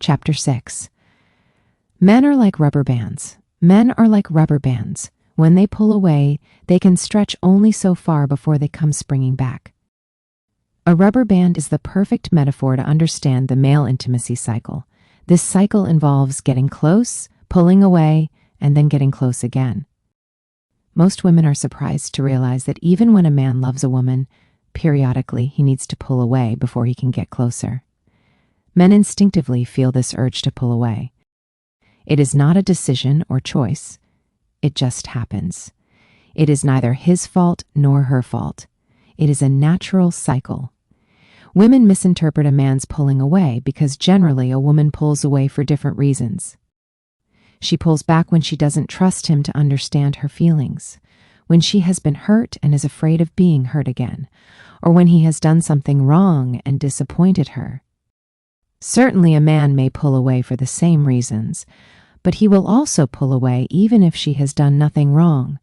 Chapter 6. Men are like rubber bands. Men are like rubber bands. When they pull away, they can stretch only so far before they come springing back. A rubber band is the perfect metaphor to understand the male intimacy cycle. This cycle involves getting close, pulling away, and then getting close again. Most women are surprised to realize that even when a man loves a woman, periodically he needs to pull away before he can get closer. Men instinctively feel this urge to pull away. It is not a decision or choice. It just happens. It is neither his fault nor her fault. It is a natural cycle. Women misinterpret a man's pulling away because generally a woman pulls away for different reasons. She pulls back when she doesn't trust him to understand her feelings, when she has been hurt and is afraid of being hurt again, or when he has done something wrong and disappointed her. Certainly a man may pull away for the same reasons, but he will also pull away even if she has done nothing wrong.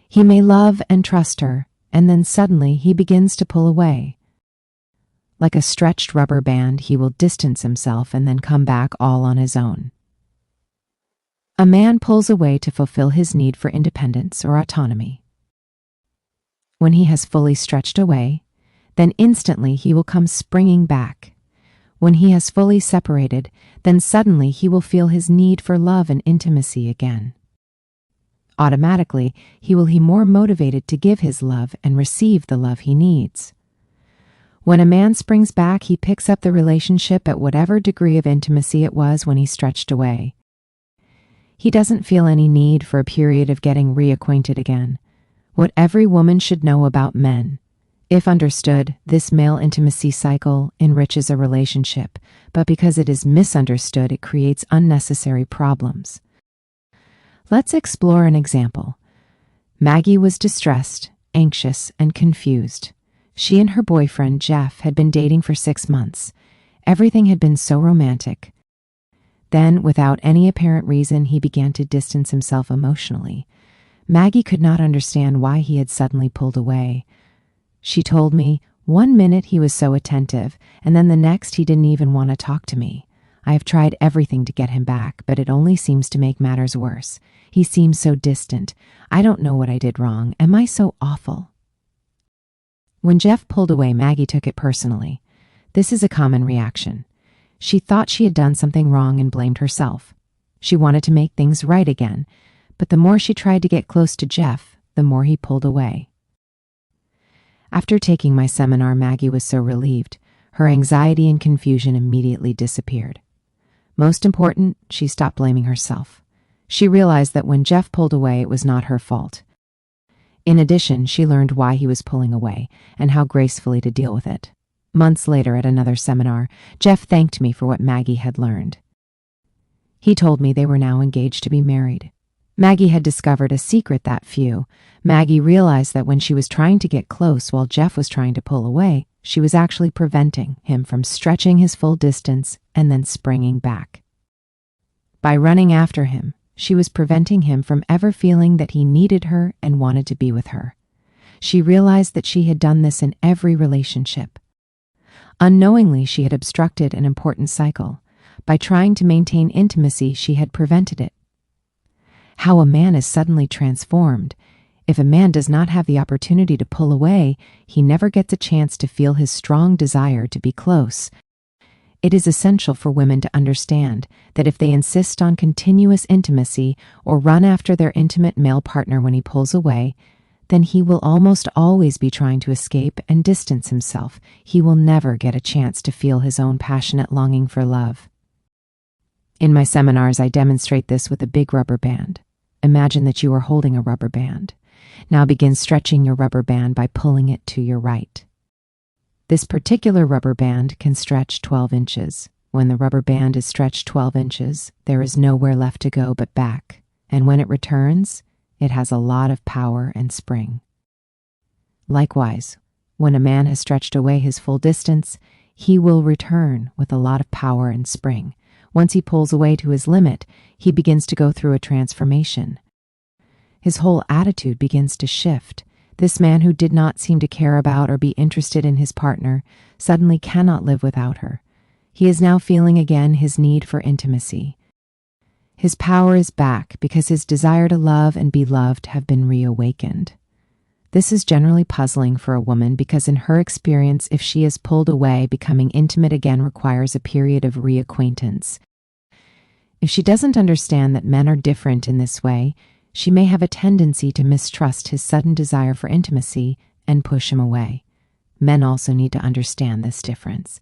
He may love and trust her, and then suddenly he begins to pull away. Like a stretched rubber band, he will distance himself and then come back all on his own. A man pulls away to fulfill his need for independence or autonomy. When he has fully stretched away, then instantly he will come springing back. When he has fully separated, then suddenly he will feel his need for love and intimacy again. Automatically, he will be more motivated to give his love and receive the love he needs. When a man springs back, he picks up the relationship at whatever degree of intimacy it was when he stretched away. He doesn't feel any need for a period of getting reacquainted again. What every woman should know about men. If understood, this male intimacy cycle enriches a relationship, but because it is misunderstood, it creates unnecessary problems. Let's explore an example. Maggie was distressed, anxious, and confused. She and her boyfriend, Jeff, had been dating for 6 months. Everything had been so romantic. Then, without any apparent reason, he began to distance himself emotionally. Maggie could not understand why he had suddenly pulled away. She told me, one minute he was so attentive, and then the next he didn't even want to talk to me. I have tried everything to get him back, but it only seems to make matters worse. He seems so distant. I don't know what I did wrong. Am I so awful? When Jeff pulled away, Maggie took it personally. This is a common reaction. She thought she had done something wrong and blamed herself. She wanted to make things right again, but the more she tried to get close to Jeff, the more he pulled away. After taking my seminar, Maggie was so relieved. Her anxiety and confusion immediately disappeared. Most important, she stopped blaming herself. She realized that when Jeff pulled away, it was not her fault. In addition, she learned why he was pulling away and how gracefully to deal with it. Months later, at another seminar, Jeff thanked me for what Maggie had learned. He told me they were now engaged to be married. Maggie had discovered a secret that few. Maggie realized that when she was trying to get close while Jeff was trying to pull away, she was actually preventing him from stretching his full distance and then springing back. By running after him, she was preventing him from ever feeling that he needed her and wanted to be with her. She realized that she had done this in every relationship. Unknowingly, she had obstructed an important cycle. By trying to maintain intimacy, she had prevented it. How a man is suddenly transformed. If a man does not have the opportunity to pull away, he never gets a chance to feel his strong desire to be close. It is essential for women to understand that if they insist on continuous intimacy or run after their intimate male partner when he pulls away, then he will almost always be trying to escape and distance himself. He will never get a chance to feel his own passionate longing for love. In my seminars, I demonstrate this with a big rubber band. Imagine that you are holding a rubber band. Now begin stretching your rubber band by pulling it to your right. This particular rubber band can stretch 12 inches. When the rubber band is stretched 12 inches, there is nowhere left to go but back. And when it returns, it has a lot of power and spring. Likewise, when a man has stretched away his full distance, he will return with a lot of power and spring. Once he pulls away to his limit, he begins to go through a transformation. His whole attitude begins to shift. This man who did not seem to care about or be interested in his partner suddenly cannot live without her. He is now feeling again his need for intimacy. His power is back because his desire to love and be loved have been reawakened. This is generally puzzling for a woman because in her experience, if she is pulled away, becoming intimate again requires a period of reacquaintance. If she doesn't understand that men are different in this way, she may have a tendency to mistrust his sudden desire for intimacy and push him away. Men also need to understand this difference.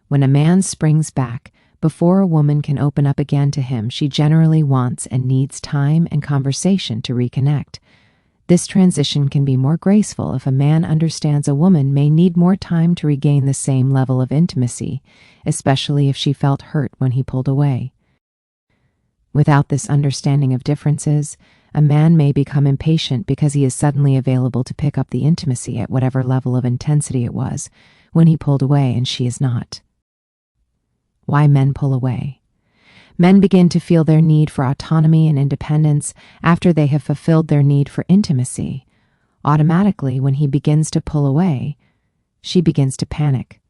When a man springs back, before a woman can open up again to him, she generally wants and needs time and conversation to reconnect. This transition can be more graceful if a man understands a woman may need more time to regain the same level of intimacy, especially if she felt hurt when he pulled away. Without this understanding of differences, a man may become impatient because he is suddenly available to pick up the intimacy at whatever level of intensity it was when he pulled away and she is not. Why men pull away. Men begin to feel their need for autonomy and independence after they have fulfilled their need for intimacy. Automatically, when he begins to pull away, she begins to panic.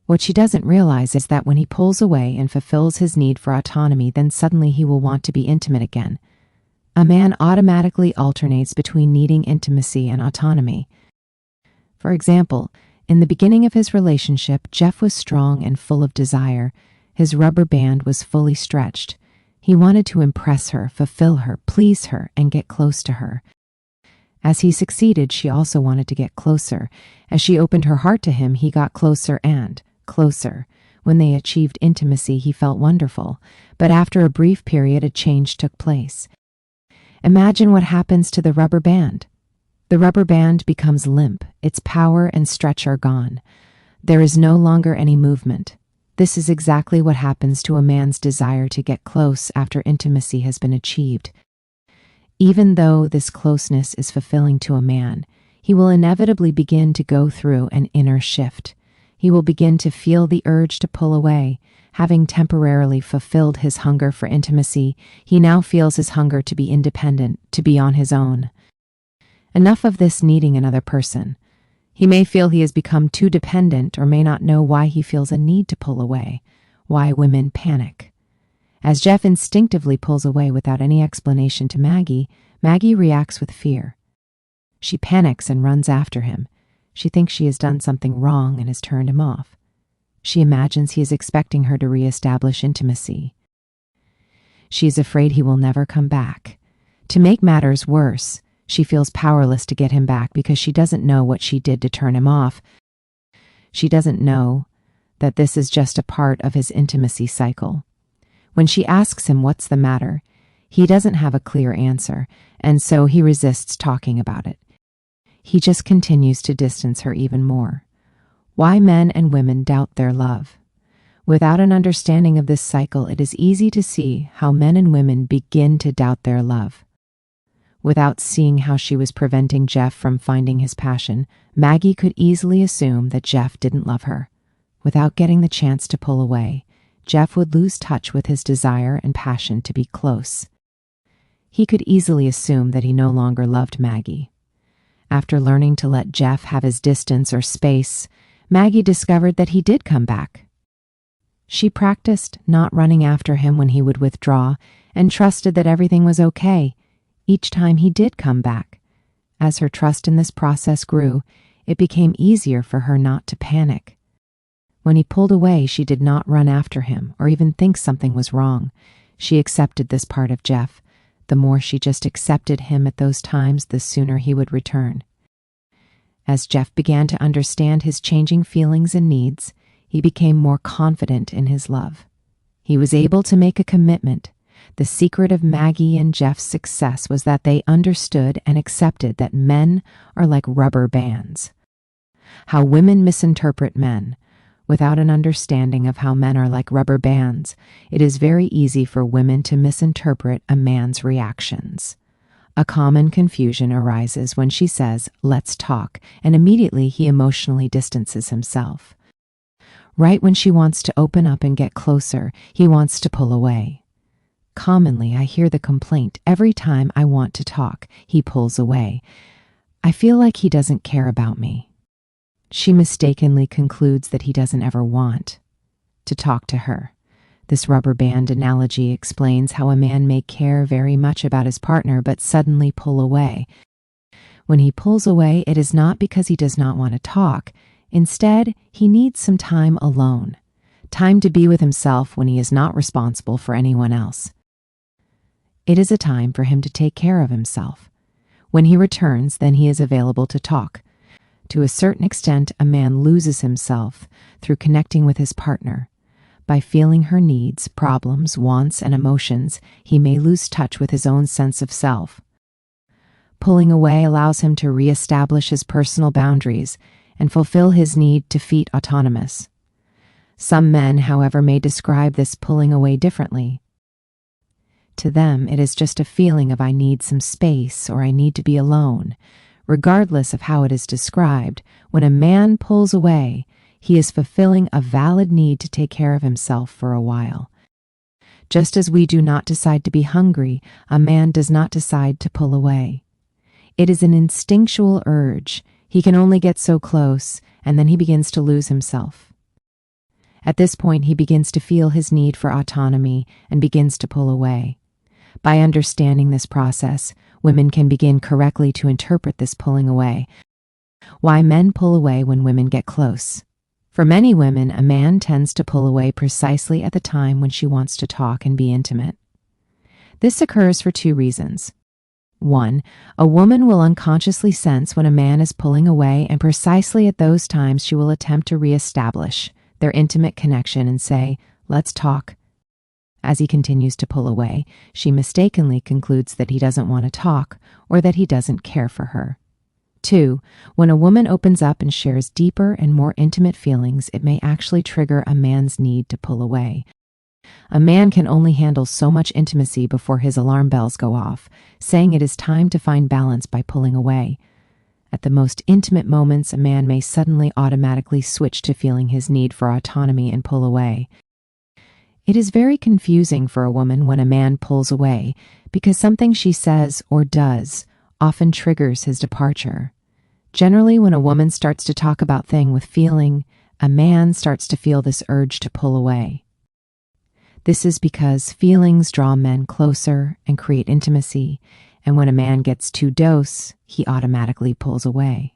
What she doesn't realize is that when he pulls away and fulfills his need for autonomy, then suddenly he will want to be intimate again. A man automatically alternates between needing intimacy and autonomy. For example, in the beginning of his relationship, Jeff was strong and full of desire. His rubber band was fully stretched. He wanted to impress her, fulfill her, please her, and get close to her. As he succeeded, she also wanted to get closer. As she opened her heart to him, he got closer and closer. When they achieved intimacy, he felt wonderful. But after a brief period, a change took place. Imagine what happens to the rubber band. The rubber band becomes limp. Its power and stretch are gone. There is no longer any movement. This is exactly what happens to a man's desire to get close after intimacy has been achieved. Even though this closeness is fulfilling to a man, he will inevitably begin to go through an inner shift. He will begin to feel the urge to pull away. Having temporarily fulfilled his hunger for intimacy, he now feels his hunger to be independent, to be on his own. Enough of this needing another person. He may feel he has become too dependent or may not know why he feels a need to pull away, why women panic. As Jeff instinctively pulls away without any explanation to Maggie, Maggie reacts with fear. She panics and runs after him. She thinks she has done something wrong and has turned him off. She imagines he is expecting her to reestablish intimacy. She is afraid he will never come back. To make matters worse, she feels powerless to get him back because she doesn't know what she did to turn him off. She doesn't know that this is just a part of his intimacy cycle. When she asks him what's the matter, he doesn't have a clear answer, and so he resists talking about it. He just continues to distance her even more. Why men and women doubt their love. Without an understanding of this cycle, it is easy to see how men and women begin to doubt their love. Without seeing how she was preventing Jeff from finding his passion, Maggie could easily assume that Jeff didn't love her. Without getting the chance to pull away, Jeff would lose touch with his desire and passion to be close. He could easily assume that he no longer loved Maggie. After learning to let Jeff have his distance or space, Maggie discovered that he did come back. She practiced not running after him when he would withdraw and trusted that everything was okay each time he did come back. As her trust in this process grew, it became easier for her not to panic. When he pulled away, she did not run after him or even think something was wrong. She accepted this part of Jeff. The more she just accepted him at those times, the sooner he would return. As Jeff began to understand his changing feelings and needs, he became more confident in his love. He was able to make a commitment. The secret of Maggie and Jeff's success was that they understood and accepted that men are like rubber bands. How women misinterpret men. Without an understanding of how men are like rubber bands, it is very easy for women to misinterpret a man's reactions. A common confusion arises when she says, "Let's talk," and immediately he emotionally distances himself. Right when she wants to open up and get closer, he wants to pull away. Commonly, I hear the complaint, "Every time I want to talk, he pulls away. I feel like he doesn't care about me." She mistakenly concludes that he doesn't ever want. to talk to her. This rubber band analogy explains how a man may care very much about his partner but suddenly pull away. When he pulls away, it is not because he does not want to talk. Instead, he needs some time alone, time to be with himself when he is not responsible for anyone else. It is a time for him to take care of himself. When he returns, then he is available to talk. To a certain extent, a man loses himself through connecting with his partner. By feeling her needs, problems, wants, and emotions, he may lose touch with his own sense of self. Pulling away allows him to reestablish his personal boundaries and fulfill his need to feel autonomous. Some men, however, may describe this pulling away differently. To them, it is just a feeling of I need some space or I need to be alone. Regardless of how it is described, when a man pulls away, he is fulfilling a valid need to take care of himself for a while. Just as we do not decide to be hungry, a man does not decide to pull away. It is an instinctual urge. He can only get so close, and then he begins to lose himself. At this point, he begins to feel his need for autonomy and begins to pull away. By understanding this process, women can begin correctly to interpret this pulling away. Why men pull away when women get close. For many women, a man tends to pull away precisely at the time when she wants to talk and be intimate. This occurs for two reasons. 1. A woman will unconsciously sense when a man is pulling away, and precisely at those times she will attempt to reestablish their intimate connection and say, "Let's talk." As he continues to pull away, she mistakenly concludes that he doesn't want to talk or that he doesn't care for her. 2. When a woman opens up and shares deeper and more intimate feelings, it may actually trigger a man's need to pull away. A man can only handle so much intimacy before his alarm bells go off, saying it is time to find balance by pulling away. At the most intimate moments, a man may suddenly automatically switch to feeling his need for autonomy and pull away. It is very confusing for a woman when a man pulls away because something she says or does often triggers his departure. Generally, when a woman starts to talk about things with feeling, a man starts to feel this urge to pull away. This is because feelings draw men closer and create intimacy, and when a man gets too dose, he automatically pulls away.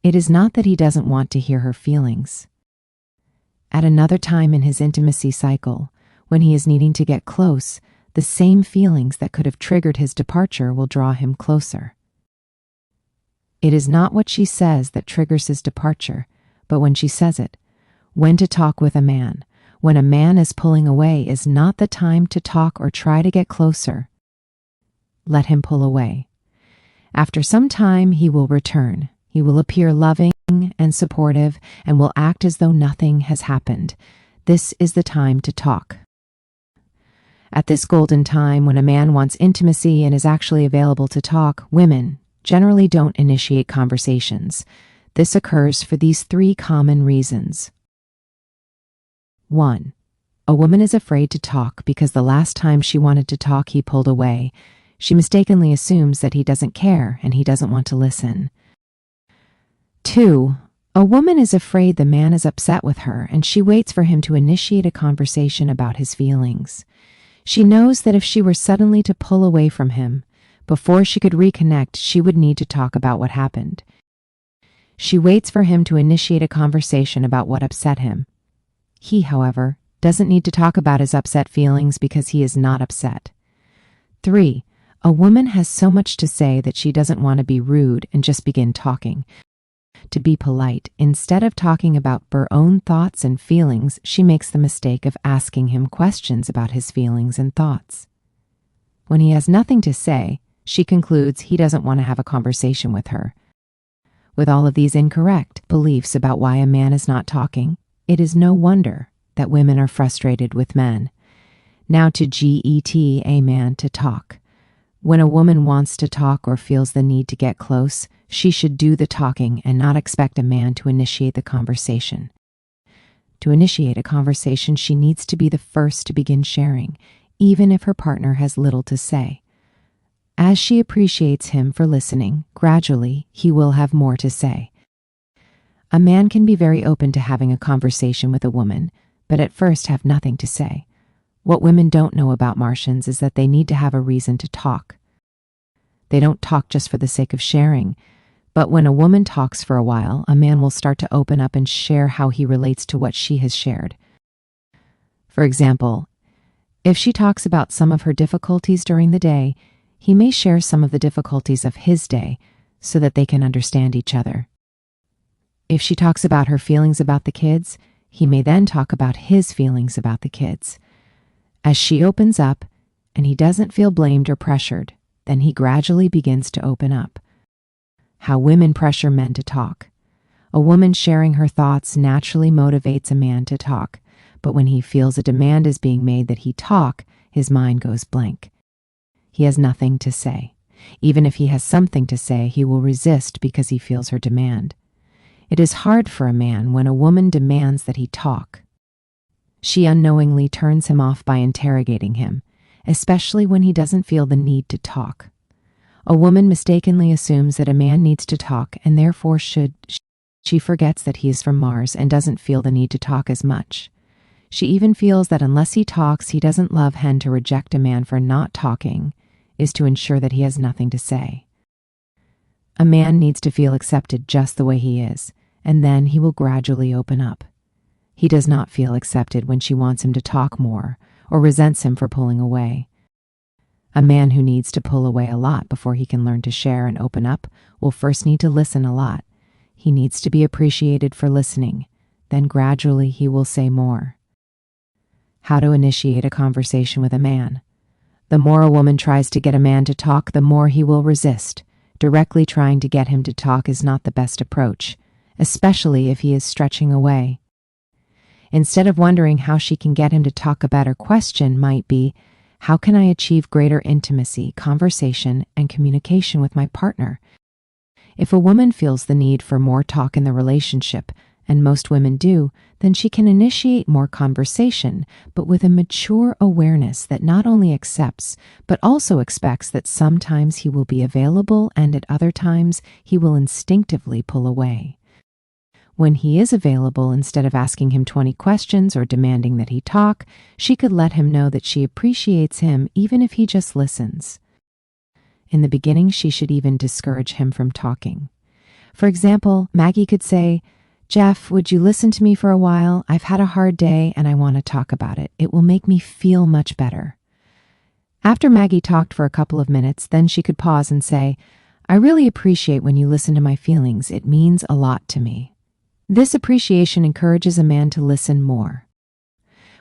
It is not that he doesn't want to hear her feelings. At another time in his intimacy cycle, when he is needing to get close, the same feelings that could have triggered his departure will draw him closer. It is not what she says that triggers his departure, but when she says it. When to talk with a man. When a man is pulling away is not the time to talk or try to get closer. Let him pull away. After some time, he will return. He will appear loving and supportive and will act as though nothing has happened. This is the time to talk. At this golden time, when a man wants intimacy and is actually available to talk, women generally don't initiate conversations. This occurs for these three common reasons. 1. A woman is afraid to talk because the last time she wanted to talk, he pulled away. She mistakenly assumes that he doesn't care and he doesn't want to listen. 2. A woman is afraid the man is upset with her and she waits for him to initiate a conversation about his feelings. She knows that if she were suddenly to pull away from him, before she could reconnect, she would need to talk about what happened. She waits for him to initiate a conversation about what upset him. He, however, doesn't need to talk about his upset feelings because he is not upset. 3. A woman has so much to say that she doesn't want to be rude and just begin talking. To be polite, instead of talking about her own thoughts and feelings, she makes the mistake of asking him questions about his feelings and thoughts. When he has nothing to say, she concludes he doesn't want to have a conversation with her. With all of these incorrect beliefs about why a man is not talking, it is no wonder that women are frustrated with men. Now to get a man to talk. When a woman wants to talk or feels the need to get close, she should do the talking and not expect a man to initiate the conversation. To initiate a conversation, she needs to be the first to begin sharing, even if her partner has little to say. As she appreciates him for listening, gradually he will have more to say. A man can be very open to having a conversation with a woman, but at first have nothing to say. What women don't know about Martians is that they need to have a reason to talk. They don't talk just for the sake of sharing, but when a woman talks for a while, a man will start to open up and share how he relates to what she has shared. For example, if she talks about some of her difficulties during the day, he may share some of the difficulties of his day so that they can understand each other. If she talks about her feelings about the kids, he may then talk about his feelings about the kids. As she opens up and he doesn't feel blamed or pressured, then he gradually begins to open up. How women pressure men to talk. A woman sharing her thoughts naturally motivates a man to talk, but when he feels a demand is being made that he talk, his mind goes blank. He has nothing to say. Even if he has something to say, he will resist because he feels her demand. It is hard for a man when a woman demands that he talk. She unknowingly turns him off by interrogating him, especially when he doesn't feel the need to talk. A woman mistakenly assumes that a man needs to talk and therefore should. She forgets that he is from Mars and doesn't feel the need to talk as much. She even feels that unless he talks, he doesn't love hen. To reject a man for not talking is to ensure that he has nothing to say. A man needs to feel accepted just the way he is, and then he will gradually open up. He does not feel accepted when she wants him to talk more or resents him for pulling away. A man who needs to pull away a lot before he can learn to share and open up will first need to listen a lot. He needs to be appreciated for listening. Then gradually he will say more. How to initiate a conversation with a man. The more a woman tries to get a man to talk, the more he will resist. Directly trying to get him to talk is not the best approach, especially if he is stretching away. Instead of wondering how she can get him to talk, a better question might be, how can I achieve greater intimacy, conversation, and communication with my partner? If a woman feels the need for more talk in the relationship, and most women do, then she can initiate more conversation, but with a mature awareness that not only accepts, but also expects that sometimes he will be available and at other times he will instinctively pull away. When he is available, instead of asking him 20 questions or demanding that he talk, she could let him know that she appreciates him even if he just listens. In the beginning, she should even discourage him from talking. For example, Maggie could say, "Jeff, would you listen to me for a while? I've had a hard day and I want to talk about it. It will make me feel much better." After Maggie talked for a couple of minutes, then she could pause and say, "I really appreciate when you listen to my feelings. It means a lot to me." This appreciation encourages a man to listen more.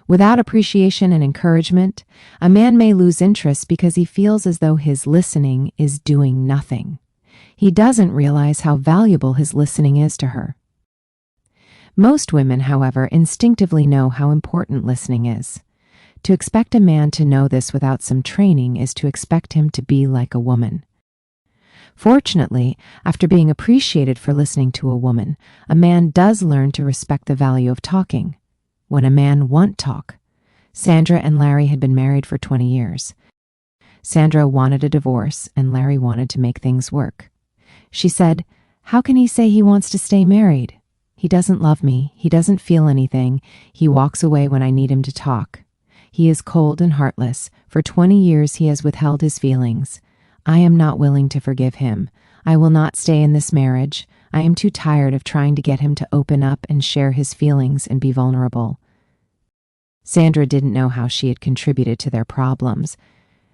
Without appreciation and encouragement, a man may lose interest because he feels as though his listening is doing nothing. He doesn't realize how valuable his listening is to her. Most women, however, instinctively know how important listening is. To expect a man to know this without some training is to expect him to be like a woman. Fortunately, after being appreciated for listening to a woman, a man does learn to respect the value of talking. When a man won't talk. Sandra and Larry had been married for 20 years. Sandra wanted a divorce and Larry wanted to make things work. She said, "How can he say he wants to stay married? He doesn't love me. He doesn't feel anything. He walks away when I need him to talk. He is cold and heartless. For 20 years he has withheld his feelings. I am not willing to forgive him. I will not stay in this marriage. I am too tired of trying to get him to open up and share his feelings and be vulnerable." Sandra didn't know how she had contributed to their problems.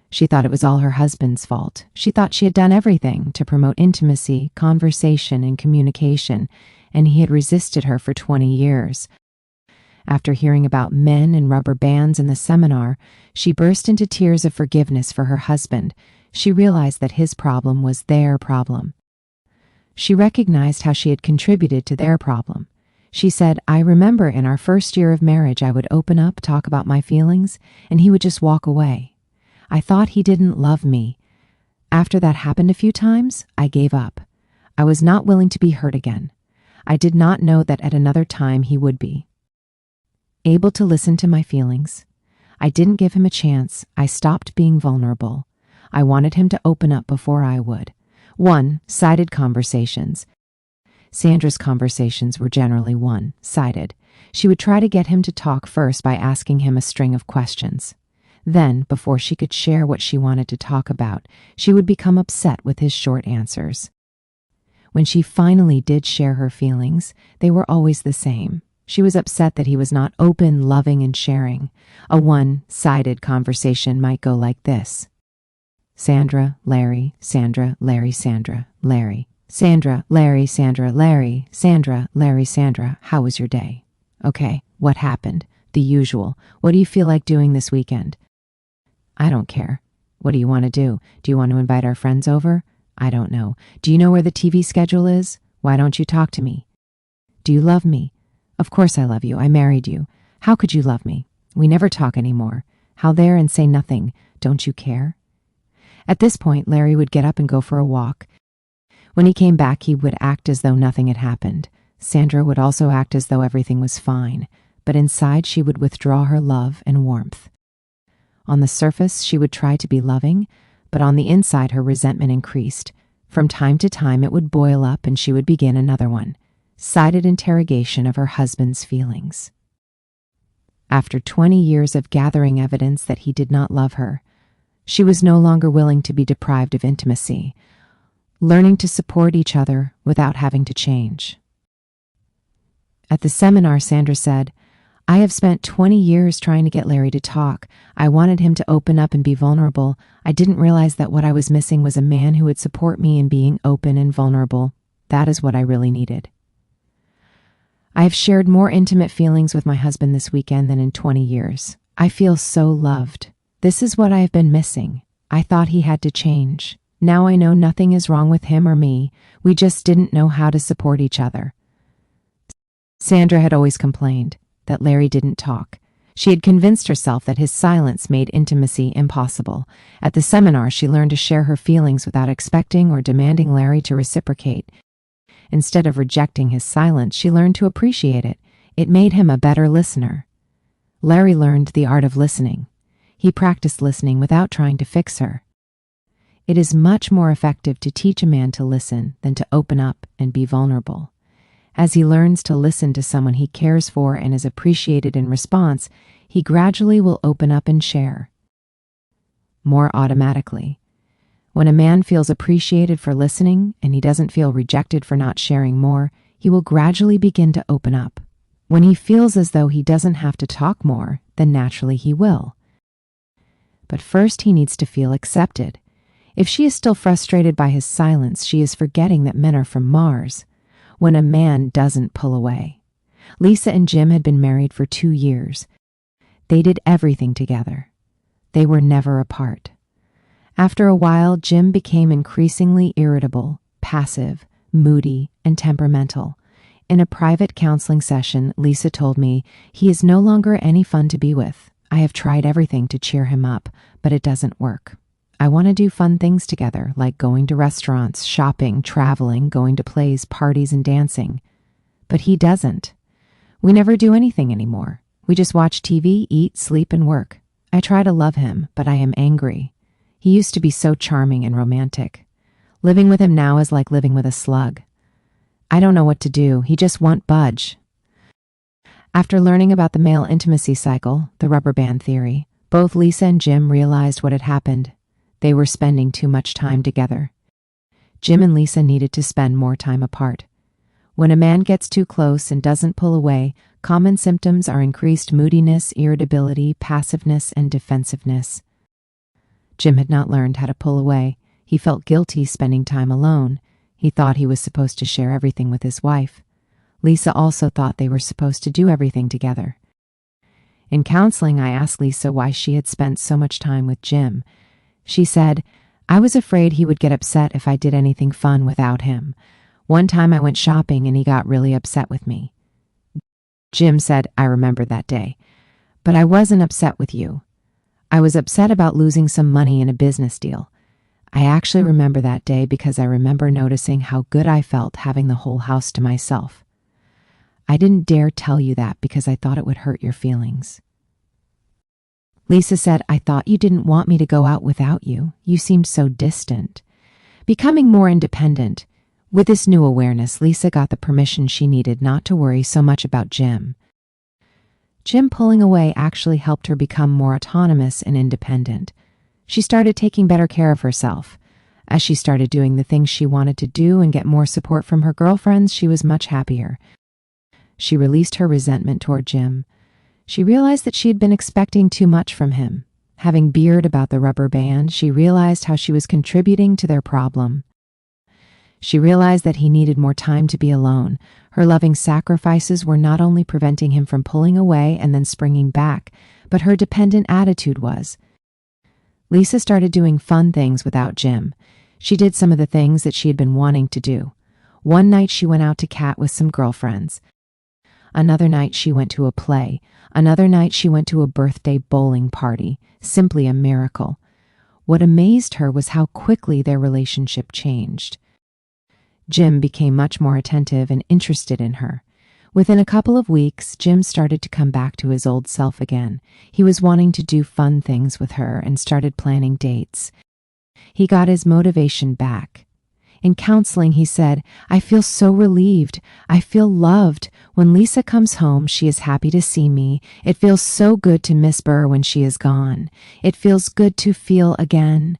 She thought it was all her husband's fault. She thought she had done everything to promote intimacy, conversation, and communication, and he had resisted her for 20 years. After hearing about men and rubber bands in the seminar, she burst into tears of forgiveness for her husband. She realized that his problem was their problem. She recognized how she had contributed to their problem. She said, "I remember in our first year of marriage, I would open up, talk about my feelings, and he would just walk away. I thought he didn't love me. After that happened a few times, I gave up. I was not willing to be hurt again. I did not know that at another time he would be able to listen to my feelings. I didn't give him a chance. I stopped being vulnerable. I wanted him to open up before I would." One-sided conversations. Sandra's conversations were generally one-sided. She would try to get him to talk first by asking him a string of questions. Then, before she could share what she wanted to talk about, she would become upset with his short answers. When she finally did share her feelings, they were always the same. She was upset that he was not open, loving, and sharing. A one-sided conversation might go like this: Sandra, Larry, Sandra, Larry, Sandra, Larry. Sandra, Larry, Sandra, Larry, Sandra, Larry, Sandra. How was your day? Okay, what happened? The usual. What do you feel like doing this weekend? I don't care. What do you want to do? Do you want to invite our friends over? I don't know. Do you know where the TV schedule is? Why don't you talk to me? Do you love me? Of course I love you. I married you. How could you love me? We never talk anymore. How there and say nothing. Don't you care? At this point, Larry would get up and go for a walk. When he came back, he would act as though nothing had happened. Sandra would also act as though everything was fine, but inside she would withdraw her love and warmth. On the surface, she would try to be loving, but on the inside her resentment increased. From time to time it would boil up and she would begin another one-sided interrogation of her husband's feelings. After 20 years of gathering evidence that he did not love her, she was no longer willing to be deprived of intimacy, learning to support each other without having to change. At the seminar, Sandra said, I have spent 20 years trying to get Larry to talk. I wanted him to open up and be vulnerable. I didn't realize that what I was missing was a man who would support me in being open and vulnerable. That is what I really needed. I have shared more intimate feelings with my husband this weekend than in 20 years. I feel so loved. This is what I have been missing. I thought he had to change. Now I know nothing is wrong with him or me. We just didn't know how to support each other. Sandra had always complained that Larry didn't talk. She had convinced herself that his silence made intimacy impossible. At the seminar, she learned to share her feelings without expecting or demanding Larry to reciprocate. Instead of rejecting his silence, she learned to appreciate it. It made him a better listener. Larry learned the art of listening. He practiced listening without trying to fix her. It is much more effective to teach a man to listen than to open up and be vulnerable. As he learns to listen to someone he cares for and is appreciated in response, he gradually will open up and share more automatically. When a man feels appreciated for listening and he doesn't feel rejected for not sharing more, he will gradually begin to open up. When he feels as though he doesn't have to talk more, then naturally he will. But first he needs to feel accepted. If she is still frustrated by his silence, she is forgetting that men are from Mars. When a man doesn't pull away. Lisa and Jim had been married for 2 years. They did everything together. They were never apart. After a while, Jim became increasingly irritable, passive, moody, and temperamental. In a private counseling session, Lisa told me, he is no longer any fun to be with. I have tried everything to cheer him up, but it doesn't work. I want to do fun things together, like going to restaurants, shopping, traveling, going to plays, parties, and dancing. But he doesn't. We never do anything anymore. We just watch TV, eat, sleep, and work. I try to love him, but I am angry. He used to be so charming and romantic. Living with him now is like living with a slug. I don't know what to do. He just won't budge. After learning about the male intimacy cycle, the rubber band theory, both Lisa and Jim realized what had happened. They were spending too much time together. Jim and Lisa needed to spend more time apart. When a man gets too close and doesn't pull away, common symptoms are increased moodiness, irritability, passiveness, and defensiveness. Jim had not learned how to pull away. He felt guilty spending time alone. He thought he was supposed to share everything with his wife. Lisa also thought they were supposed to do everything together. In counseling, I asked Lisa why she had spent so much time with Jim. She said, I was afraid he would get upset if I did anything fun without him. One time I went shopping and he got really upset with me. Jim said, I remember that day. But I wasn't upset with you. I was upset about losing some money in a business deal. I actually remember that day because I remember noticing how good I felt having the whole house to myself. I didn't dare tell you that because I thought it would hurt your feelings. Lisa said, I thought you didn't want me to go out without you. You seemed so distant. Becoming more independent. With this new awareness, Lisa got the permission she needed not to worry so much about Jim. Jim pulling away actually helped her become more autonomous and independent. She started taking better care of herself. As she started doing the things she wanted to do and get more support from her girlfriends, she was much happier. She released her resentment toward Jim. She realized that she had been expecting too much from him. Having beard about the rubber band, she realized how she was contributing to their problem. She realized that he needed more time to be alone. Her loving sacrifices were not only preventing him from pulling away and then springing back, but her dependent attitude was. Lisa started doing fun things without Jim. She did some of the things that she had been wanting to do. One night she went out to cat with some girlfriends. Another night she went to a play. Another night she went to a birthday bowling party. Simply a miracle. What amazed her was how quickly their relationship changed. Jim became much more attentive and interested in her. Within a couple of weeks, Jim started to come back to his old self again. He was wanting to do fun things with her and started planning dates. He got his motivation back. In counseling, he said, "I feel so relieved. I feel loved. When Lisa comes home, she is happy to see me. It feels so good to miss Burr when she is gone. It feels good to feel again.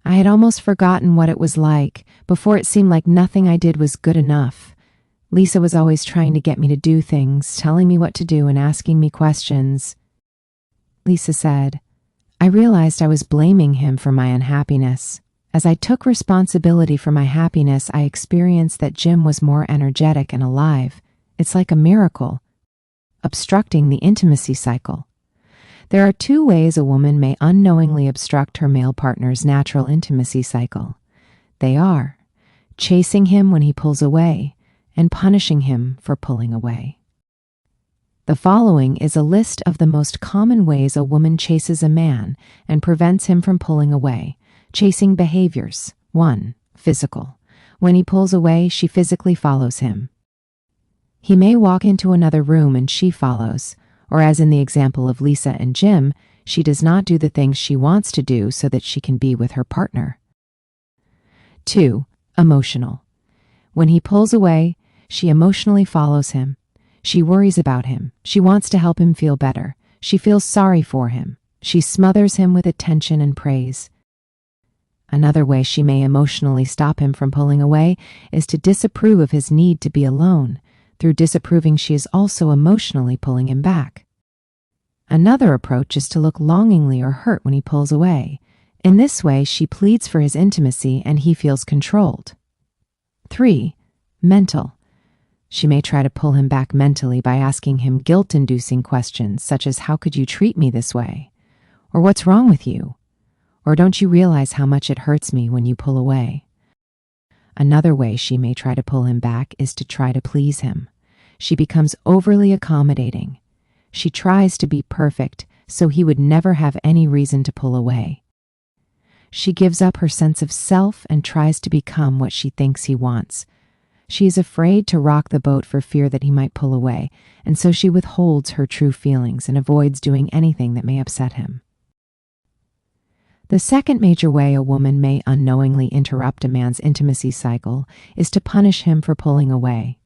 I had almost forgotten what it was like. Before it seemed like nothing I did was good enough. Lisa was always trying to get me to do things, telling me what to do and asking me questions." Lisa said, "I realized I was blaming him for my unhappiness. As I took responsibility for my happiness, I experienced that Jim was more energetic and alive. It's like a miracle, obstructing the intimacy cycle." There are two ways a woman may unknowingly obstruct her male partner's natural intimacy cycle. They are chasing him when he pulls away and punishing him for pulling away. The following is a list of the most common ways a woman chases a man and prevents him from pulling away. Chasing behaviors. 1. Physical. When he pulls away, she physically follows him. He may walk into another room and she follows, or as in the example of Lisa and Jim, she does not do the things she wants to do so that she can be with her partner. 2. Emotional. When he pulls away, she emotionally follows him. She worries about him. She wants to help him feel better. She feels sorry for him. She smothers him with attention and praise. Another way she may emotionally stop him from pulling away is to disapprove of his need to be alone. Through disapproving, she is also emotionally pulling him back. Another approach is to look longingly or hurt when he pulls away. In this way, she pleads for his intimacy and he feels controlled. 3. Mental. She may try to pull him back mentally by asking him guilt-inducing questions such as, "How could you treat me this way?" Or "What's wrong with you?" Or "Don't you realize how much it hurts me when you pull away?" Another way she may try to pull him back is to try to please him. She becomes overly accommodating. She tries to be perfect so he would never have any reason to pull away. She gives up her sense of self and tries to become what she thinks he wants. She is afraid to rock the boat for fear that he might pull away, and so she withholds her true feelings and avoids doing anything that may upset him. The second major way a woman may unknowingly interrupt a man's intimacy cycle is to punish him for pulling away.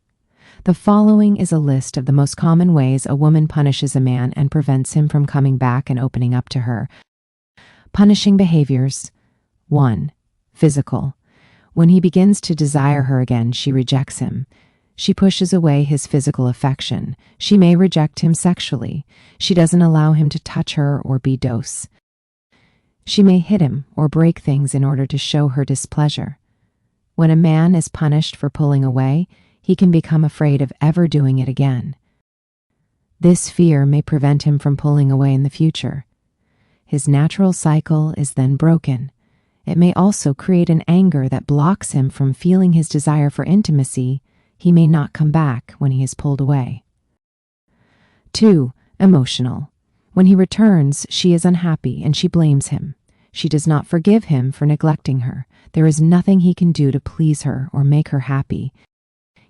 The following is a list of the most common ways a woman punishes a man and prevents him from coming back and opening up to her. Punishing behaviors. 1. Physical. When he begins to desire her again, she rejects him. She pushes away his physical affection. She may reject him sexually. She doesn't allow him to touch her or be dose. She may hit him or break things in order to show her displeasure. When a man is punished for pulling away, he can become afraid of ever doing it again. This fear may prevent him from pulling away in the future. His natural cycle is then broken. It may also create an anger that blocks him from feeling his desire for intimacy. He may not come back when he is pulled away. 2. Emotional. When he returns, she is unhappy and she blames him. She does not forgive him for neglecting her. There is nothing he can do to please her or make her happy.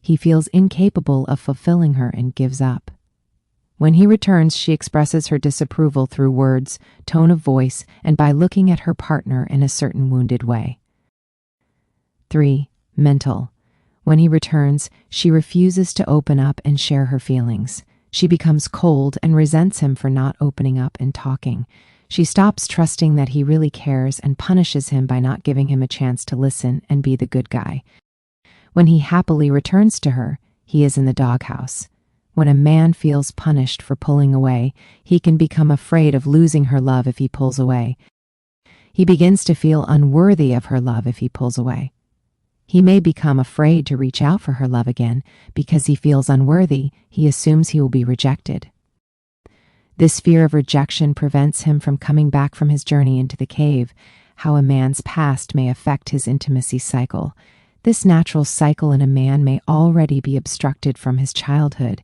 He feels incapable of fulfilling her and gives up. When he returns, she expresses her disapproval through words, tone of voice, and by looking at her partner in a certain wounded way. 3. Mental. When he returns, she refuses to open up and share her feelings. She becomes cold and resents him for not opening up and talking. She stops trusting that he really cares and punishes him by not giving him a chance to listen and be the good guy. When he happily returns to her, he is in the doghouse. When a man feels punished for pulling away, he can become afraid of losing her love if he pulls away. He begins to feel unworthy of her love if he pulls away. He may become afraid to reach out for her love again because he feels unworthy. He assumes he will be rejected. This fear of rejection prevents him from coming back from his journey into the cave. How a man's past may affect his intimacy cycle. This natural cycle in a man may already be obstructed from his childhood.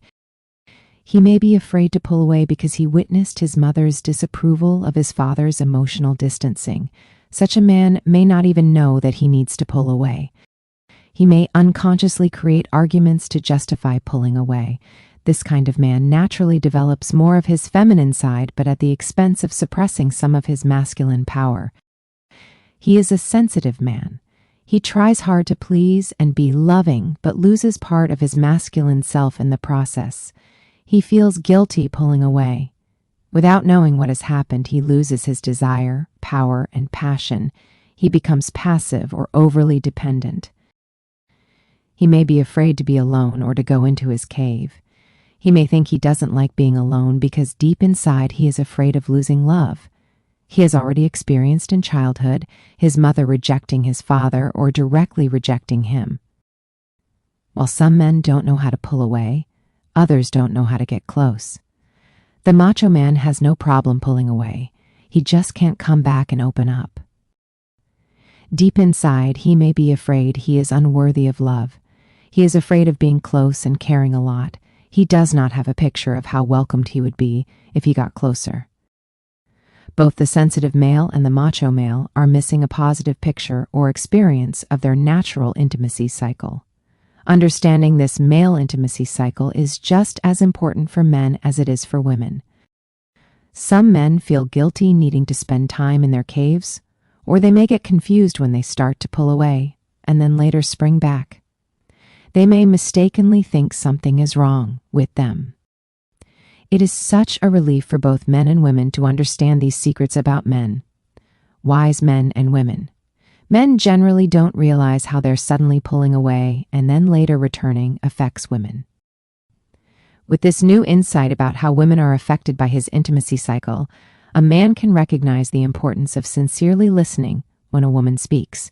He may be afraid to pull away because he witnessed his mother's disapproval of his father's emotional distancing. Such a man may not even know that he needs to pull away. He may unconsciously create arguments to justify pulling away. This kind of man naturally develops more of his feminine side, but at the expense of suppressing some of his masculine power. He is a sensitive man. He tries hard to please and be loving, but loses part of his masculine self in the process. He feels guilty pulling away. Without knowing what has happened, he loses his desire, power, and passion. He becomes passive or overly dependent. He may be afraid to be alone or to go into his cave. He may think he doesn't like being alone because deep inside he is afraid of losing love. He has already experienced in childhood his mother rejecting his father or directly rejecting him. While some men don't know how to pull away, others don't know how to get close. The macho man has no problem pulling away. He just can't come back and open up. Deep inside, he may be afraid he is unworthy of love. He is afraid of being close and caring a lot. He does not have a picture of how welcomed he would be if he got closer. Both the sensitive male and the macho male are missing a positive picture or experience of their natural intimacy cycle. Understanding this male intimacy cycle is just as important for men as it is for women. Some men feel guilty needing to spend time in their caves, or they may get confused when they start to pull away and then later spring back. They may mistakenly think something is wrong with them. It is such a relief for both men and women to understand these secrets about men. Wise men and women. Men generally don't realize how their suddenly pulling away and then later returning affects women. With this new insight about how women are affected by his intimacy cycle, a man can recognize the importance of sincerely listening when a woman speaks.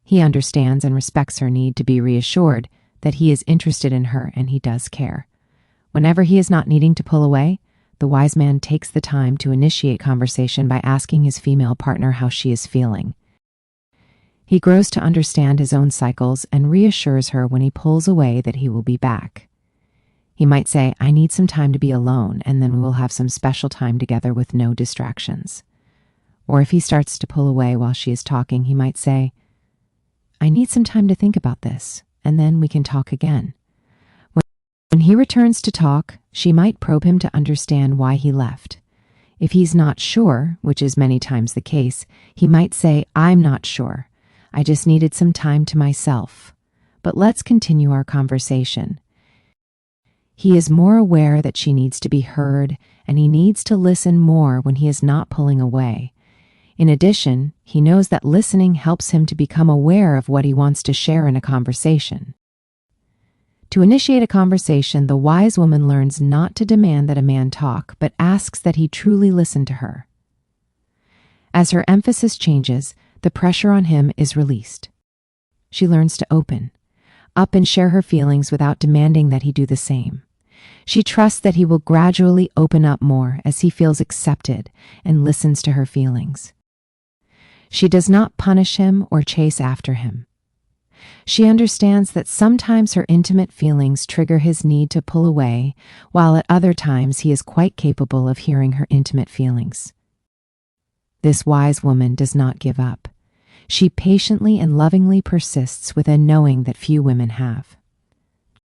He understands and respects her need to be reassured that he is interested in her and he does care. Whenever he is not needing to pull away, the wise man takes the time to initiate conversation by asking his female partner how she is feeling. He grows to understand his own cycles and reassures her when he pulls away that he will be back. He might say, "I need some time to be alone, and then we will have some special time together with no distractions." Or if he starts to pull away while she is talking, he might say, "I need some time to think about this, and then we can talk again." When he returns to talk, she might probe him to understand why he left. If he's not sure, which is many times the case, he might say, "I'm not sure. I just needed some time to myself. But let's continue our conversation." He is more aware that she needs to be heard, and he needs to listen more when he is not pulling away. In addition, he knows that listening helps him to become aware of what he wants to share in a conversation. To initiate a conversation, the wise woman learns not to demand that a man talk, but asks that he truly listen to her. As her emphasis changes, the pressure on him is released. She learns to open up and share her feelings without demanding that he do the same. She trusts that he will gradually open up more as he feels accepted and listens to her feelings. She does not punish him or chase after him. She understands that sometimes her intimate feelings trigger his need to pull away, while at other times he is quite capable of hearing her intimate feelings. This wise woman does not give up. She patiently and lovingly persists with a knowing that few women have.